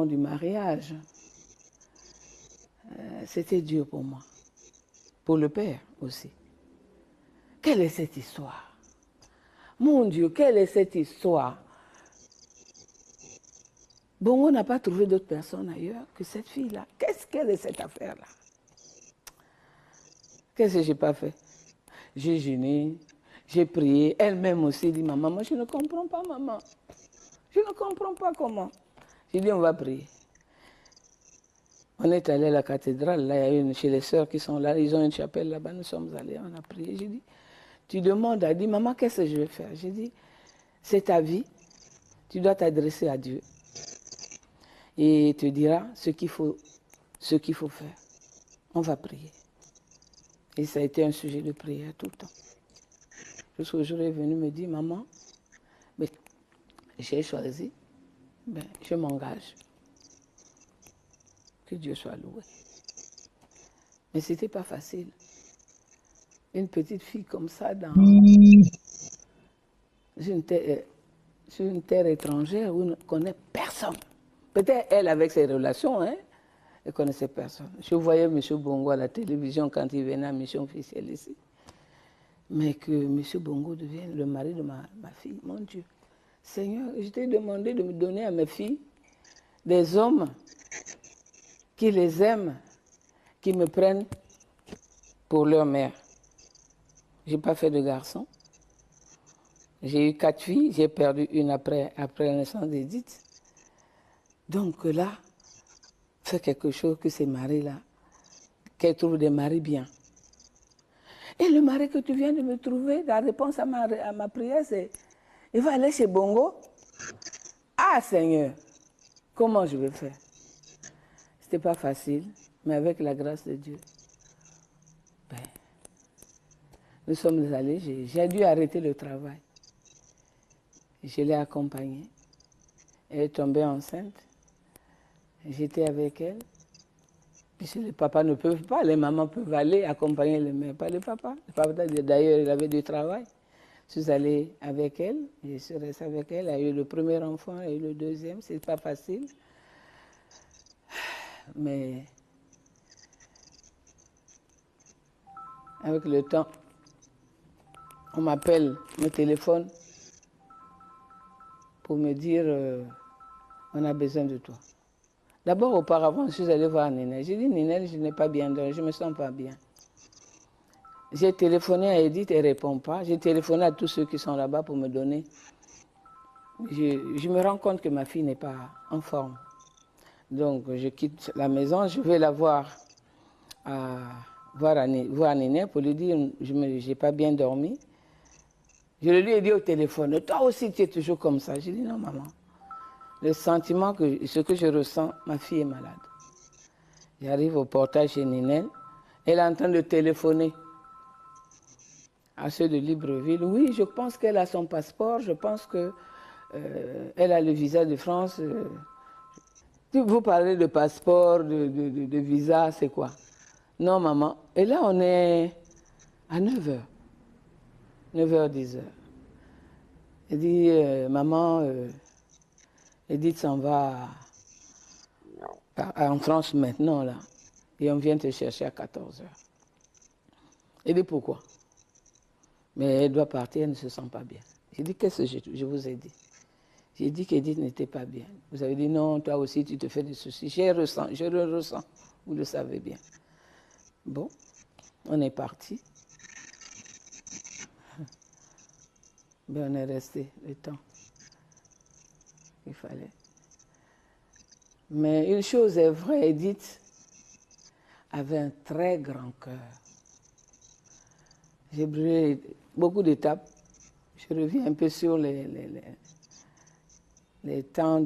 moment du mariage, c'était dur pour moi. Pour le père aussi. Quelle est cette histoire? Mon Dieu, quelle est cette histoire? Bongo n'a pas trouvé d'autre personne ailleurs que cette fille-là. Qu'est-ce qu'elle est cette affaire-là? Qu'est-ce que je n'ai pas fait? J'ai jeûné, j'ai prié. Elle-même aussi dit, maman, moi je ne comprends pas, maman. Je ne comprends pas comment. J'ai dit, on va prier. On est allé à la cathédrale, là, il y a une chez les sœurs qui sont là, ils ont une chapelle là-bas, nous sommes allés, on a prié. J'ai dit, tu demandes, elle dit, maman, qu'est-ce que je vais faire? J'ai dit, c'est ta vie, tu dois t'adresser à Dieu. Et il te dira ce qu'il faut faire. On va prier. Et ça a été un sujet de prière tout le temps. Jusqu'au jour où elle est venue me dire, maman, mais j'ai choisi, ben, je m'engage. Que Dieu soit loué. Mais ce n'était pas facile. Une petite fille comme ça sur une terre étrangère où on ne connaît personne. Peut-être elle avec ses relations, hein, elle ne connaissait personne. Je voyais M. Bongo à la télévision quand il venait à mission officielle ici. Mais que M. Bongo devienne le mari de ma fille, mon Dieu. Seigneur, je t'ai demandé de me donner à mes filles des hommes qui les aiment, qui me prennent pour leur mère. Je n'ai pas fait de garçon. J'ai eu 4 filles, j'ai perdu une après la naissance d'Edith. Donc là, fais quelque chose que ces maris-là, qu'elles trouvent des maris bien. Et le mari que tu viens de me trouver, la réponse à ma prière, c'est, il va aller chez Bongo. Ah Seigneur, comment je vais faire? C'était pas facile, mais avec la grâce de Dieu, ben, nous sommes allés, j'ai dû arrêter le travail. Je l'ai accompagnée. Elle est tombée enceinte. J'étais avec elle. Puisque les papas ne peuvent pas, les mamans peuvent aller accompagner les mères, pas les papas. Le papa, d'ailleurs, il avait du travail. Je suis allée avec elle, je suis restée avec elle. Elle a eu le premier enfant, elle a eu le deuxième. C'est pas facile. Mais avec le temps, on m'appelle, me téléphone pour me dire on a besoin de toi. D'abord, auparavant, je suis allée voir Ninel. J'ai dit, Ninel, je n'ai pas bien dormi, je ne me sens pas bien. J'ai téléphoné à Edith, elle ne répond pas. J'ai téléphoné à tous ceux qui sont là-bas pour me donner. Je me rends compte que ma fille n'est pas en forme. Donc, je quitte la maison, je vais la voir Ninel pour lui dire, je n'ai pas bien dormi. Je lui ai dit au téléphone, toi aussi tu es toujours comme ça. J'ai dit, non maman. Le sentiment, ce que je ressens, ma fille est malade. J'arrive au portail chez Ninel, elle est en train de téléphoner à ceux de Libreville. Oui, je pense qu'elle a son passeport, je pense qu'elle a le visa de France. Vous parlez de passeport, de visa, c'est quoi? Non, maman. Et là, on est à 9h. 9h, 10h. Elle dit, maman, Edith s'en va en France maintenant, là. Et on vient te chercher à 14h. Elle dit, pourquoi? Mais elle doit partir, elle ne se sent pas bien. J'ai dit, qu'est-ce que je vous ai dit? J'ai dit qu'Edith n'était pas bien. Vous avez dit, non, toi aussi, tu te fais des soucis. Je le ressens, vous le savez bien. Bon, on est parti. Ben, on est resté le temps qu'il fallait. Mais une chose est vraie, Edith avait un très grand cœur. J'ai brûlé beaucoup d'étapes. Je reviens un peu sur les temps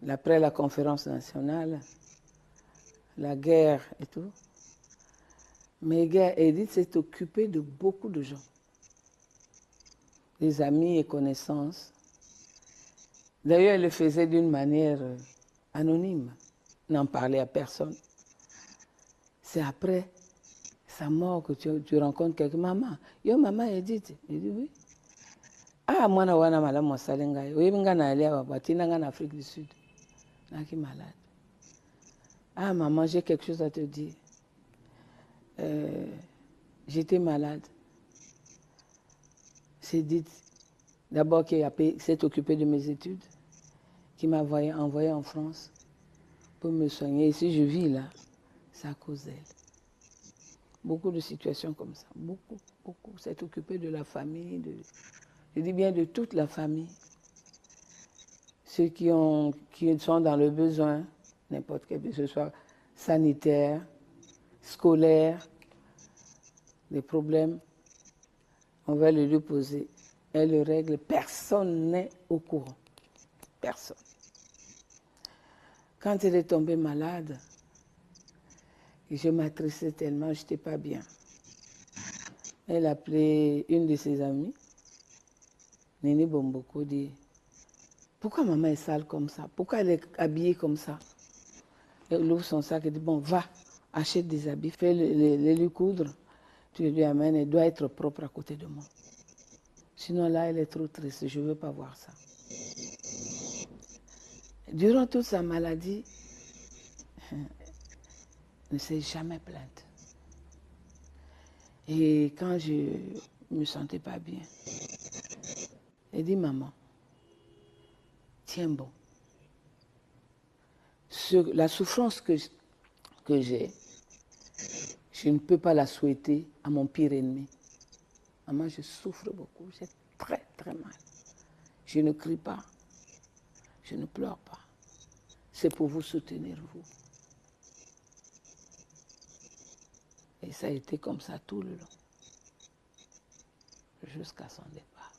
après la conférence nationale, la guerre et tout. Mais Edith s'est occupée de beaucoup de gens, des amis et connaissances. D'ailleurs, elle le faisait d'une manière anonyme, n'en parlait à personne. C'est après sa mort que tu rencontres quelqu'un. Maman, yo maman Edith. Je dis oui. Ah, moi, na wana mala mosalenga. Oui, nga na aller à Batina, en Afrique du Sud. Naki malade. Ah, maman, j'ai quelque chose à te dire. J'étais malade. C'est dit d'abord qu'il s'est occupé de mes études, qui m'a envoyé en France pour me soigner. Et si je vis là, c'est à cause d'elle. Beaucoup de situations comme ça, beaucoup. S'est occupé de la famille, je dis bien de toute la famille. Ceux qui sont dans le besoin, n'importe quel, que ce soit sanitaire, scolaire, des problèmes, on va le lui poser. Elle le règle, personne n'est au courant. Personne. Quand elle est tombée malade, je m'attrissais tellement, je n'étais pas bien. Elle appelait une de ses amies, Nini Bomboko, dit « Pourquoi maman est sale comme ça? Pourquoi elle est habillée comme ça ?» Elle ouvre son sac et dit « Bon, va, achète des habits, fais les lui coudre, tu lui amènes, elle doit être propre à côté de moi. Sinon là, elle est trop triste, je ne veux pas voir ça. » Durant toute sa maladie, elle ne s'est jamais plainte. Et quand je ne me sentais pas bien, elle dit, maman, tiens bon, la souffrance que j'ai, je ne peux pas la souhaiter à mon pire ennemi. Maman, je souffre beaucoup, j'ai très très mal. Je ne crie pas, je ne pleure pas. C'est pour vous soutenir, vous. Et ça a été comme ça tout le long, jusqu'à son départ.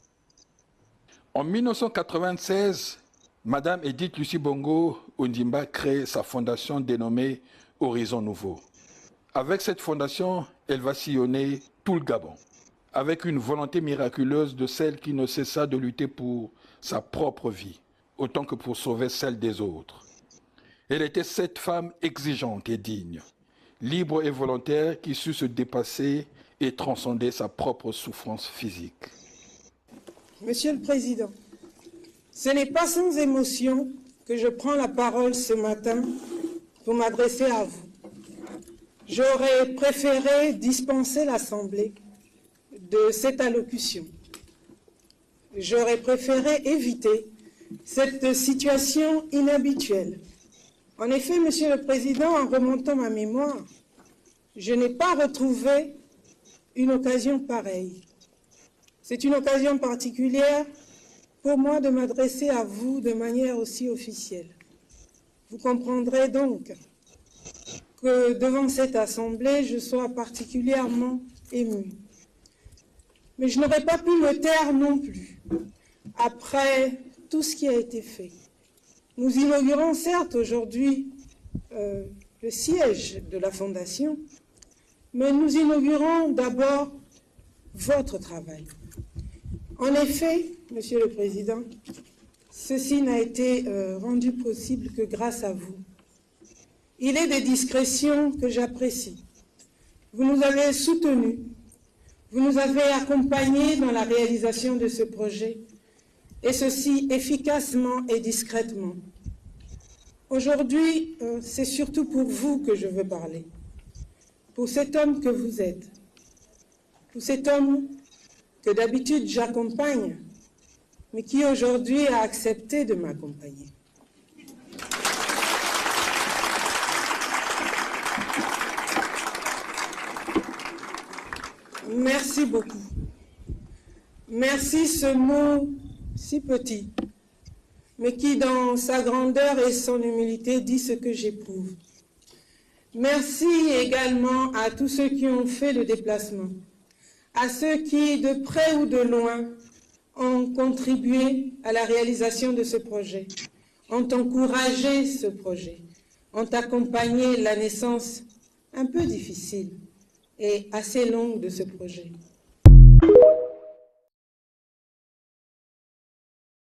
En 1996, Madame Edith Lucie Bongo Ondimba crée sa fondation dénommée Horizon Nouveau. Avec cette fondation, elle va sillonner tout le Gabon, avec une volonté miraculeuse de celle qui ne cessa de lutter pour sa propre vie, autant que pour sauver celle des autres. Elle était cette femme exigeante et digne, libre et volontaire qui sut se dépasser et transcender sa propre souffrance physique. Monsieur le Président, ce n'est pas sans émotion que je prends la parole ce matin pour m'adresser à vous. J'aurais préféré dispenser l'Assemblée de cette allocution. J'aurais préféré éviter cette situation inhabituelle. En effet, Monsieur le Président, en remontant ma mémoire, je n'ai pas retrouvé une occasion pareille. C'est une occasion particulière pour moi de m'adresser à vous de manière aussi officielle. Vous comprendrez donc que devant cette Assemblée, je sois particulièrement émue. Mais je n'aurais pas pu me taire non plus, après tout ce qui a été fait. Nous inaugurons certes aujourd'hui le siège de la Fondation, mais nous inaugurons d'abord votre travail. En effet, Monsieur le Président, ceci n'a été rendu possible que grâce à vous. Il est des discrétions que j'apprécie. Vous nous avez soutenus, vous nous avez accompagnés dans la réalisation de ce projet, et ceci efficacement et discrètement. Aujourd'hui, c'est surtout pour vous que je veux parler, pour cet homme que vous êtes, pour cet homme que d'habitude j'accompagne, mais qui aujourd'hui a accepté de m'accompagner. Merci beaucoup. Merci, ce mot si petit, mais qui, dans sa grandeur et son humilité, dit ce que j'éprouve. Merci également à tous ceux qui ont fait le déplacement, à ceux qui, de près ou de loin, ont contribué à la réalisation de ce projet, ont encouragé ce projet, ont accompagné la naissance un peu difficile et assez longue de ce projet.